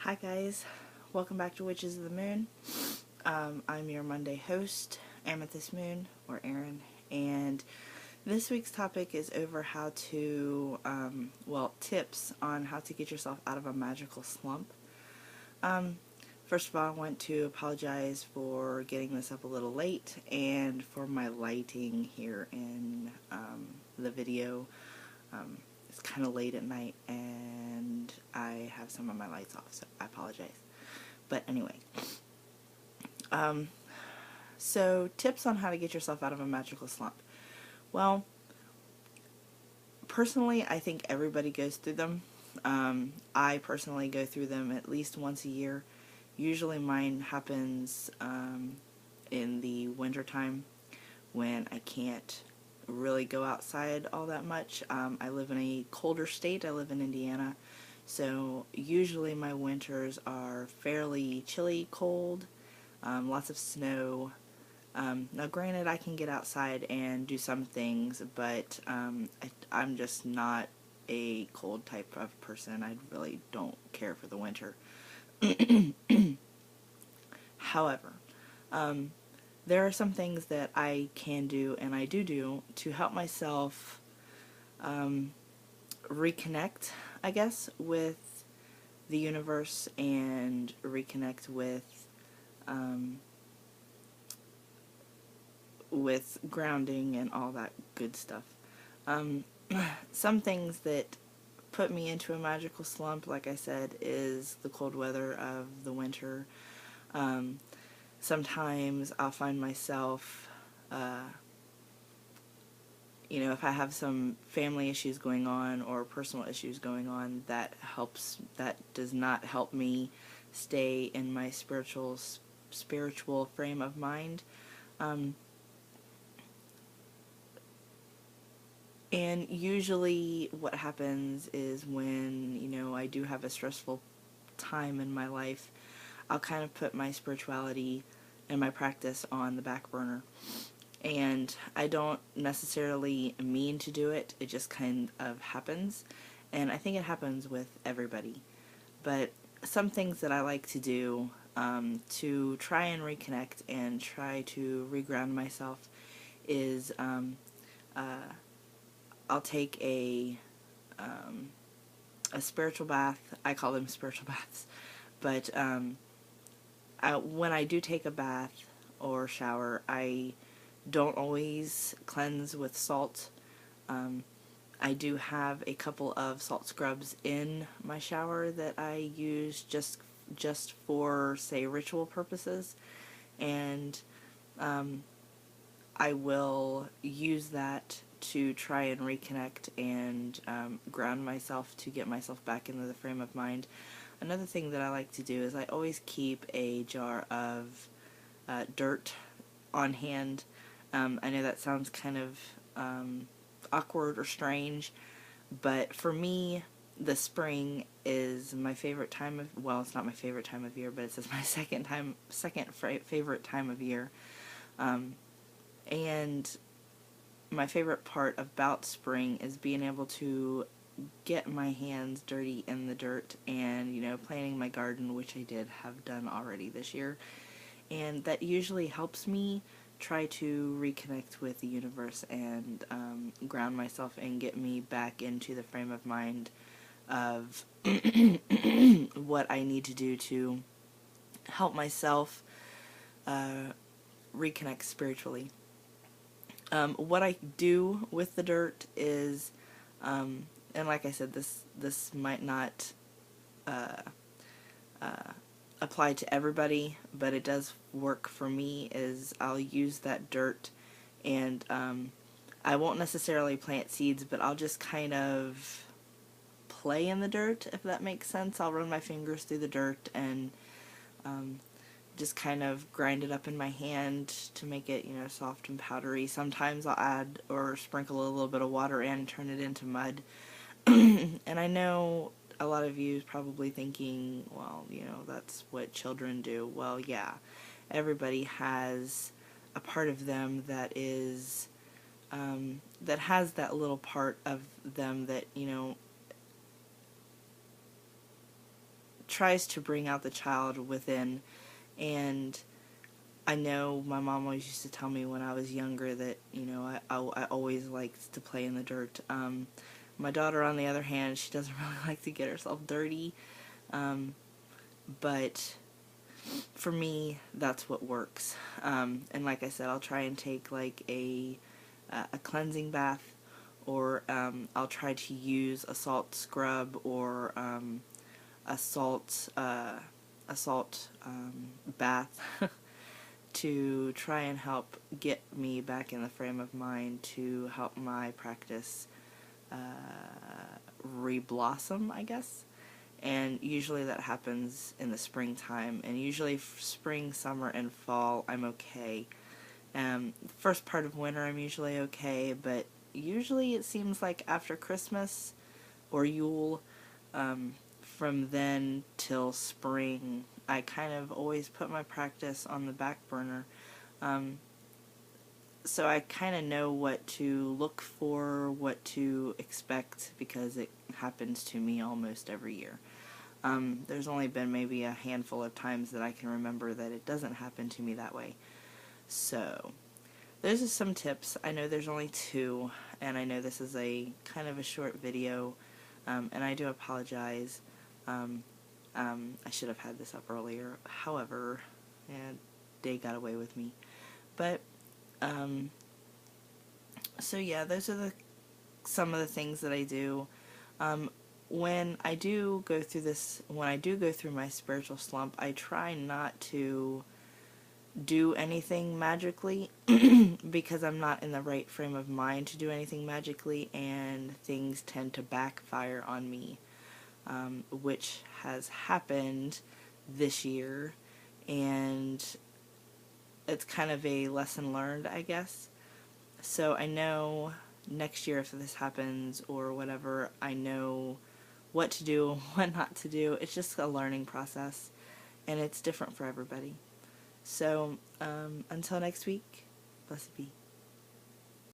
Hi guys, welcome back to Witches of the Moon. I'm your Monday host, Amethyst Moon, or Erin, and this week's topic is over how to, tips on how to get yourself out of a magical slump. First of all, I want to apologize for getting this up a little late and for my lighting here in the video. It's kind of late at night and I have some of my lights off, so I apologize. But anyway, so tips on how to get yourself out of a magical slump. Well, personally, I think everybody goes through them. I personally go through them at least once a year. Usually mine happens in the wintertime when I can't really go outside all that much. I live in a colder state. I live in Indiana, so usually my winters are fairly chilly, cold, lots of snow. Now granted, I can get outside and do some things, but I'm just not a cold type of person. I really don't care for the winter. However, there are some things that I can do, and I do to help myself reconnect, I guess, with the universe and reconnect with grounding and all that good stuff. Some things that put me into a magical slump, like I said, is the cold weather of the winter. Sometimes I'll find myself, if I have some family issues going on or personal issues going on, that does not help me stay in my spiritual frame of mind. And usually what happens is when, I do have a stressful time in my life, I'll kind of put my spirituality and my practice on the back burner. And I don't necessarily mean to do it, it just kind of happens. And I think it happens with everybody. But some things that I like to do to try and reconnect and try to reground myself is I'll take a spiritual bath. I call them spiritual baths. But when I do take a bath or shower, I don't always cleanse with salt. I do have a couple of salt scrubs in my shower that I use just for, say, ritual purposes, and I will use that to try and reconnect and ground myself to get myself back into the frame of mind. Another thing that I like to do is I always keep a jar of dirt on hand. I know that sounds kind of awkward or strange, but for me, the spring is my favorite time of, well, it's not my favorite time of year, but it's my second favorite time of year. And my favorite part about spring is being able to get my hands dirty in the dirt and, planting my garden, which I did have done already this year. And that usually helps me try to reconnect with the universe and ground myself and get me back into the frame of mind of what I need to do to help myself reconnect spiritually. What I do with the dirt is, and like I said, this might not apply to everybody, but it does work for me, is I'll use that dirt and I won't necessarily plant seeds, but I'll just kind of play in the dirt, if that makes sense. I'll run my fingers through the dirt and just kind of grind it up in my hand to make it, soft and powdery. Sometimes I'll add or sprinkle a little bit of water in and turn it into mud. And I know a lot of you is probably thinking, well, that's what children do. Well, yeah, everybody has a part of them that is, that has that little part of them that, tries to bring out the child within. And I know my mom always used to tell me when I was younger that, you know, I always liked to play in the dirt. My daughter, on the other hand, she doesn't really like to get herself dirty. But for me, that's what works. And like I said, I'll try and take like a cleansing bath, or I'll try to use a salt scrub, or a salt bath to try and help get me back in the frame of mind to help my practice re-blossom, I guess. And usually that happens in the springtime, and usually spring, summer, and fall I'm okay. First part of winter I'm usually okay, but usually it seems like after Christmas or Yule, from then till spring, I kind of always put my practice on the back burner. So I kind of know what to look for, what to expect, because it happens to me almost every year. There's only been maybe a handful of times that I can remember that it doesn't happen to me that way. So, those are some tips. I know there's only 2, and I know this is a kind of a short video, and I do apologize. I should have had this up earlier. However, day got away with me. But, so yeah, those are some of the things that I do. When I do go through my spiritual slump, I try not to do anything magically because I'm not in the right frame of mind to do anything magically, and things tend to backfire on me, which has happened this year, and it's kind of a lesson learned, I guess. So I know next year if this happens or whatever, I know what to do, what not to do. It's just a learning process, and it's different for everybody. So, until next week, blessed be.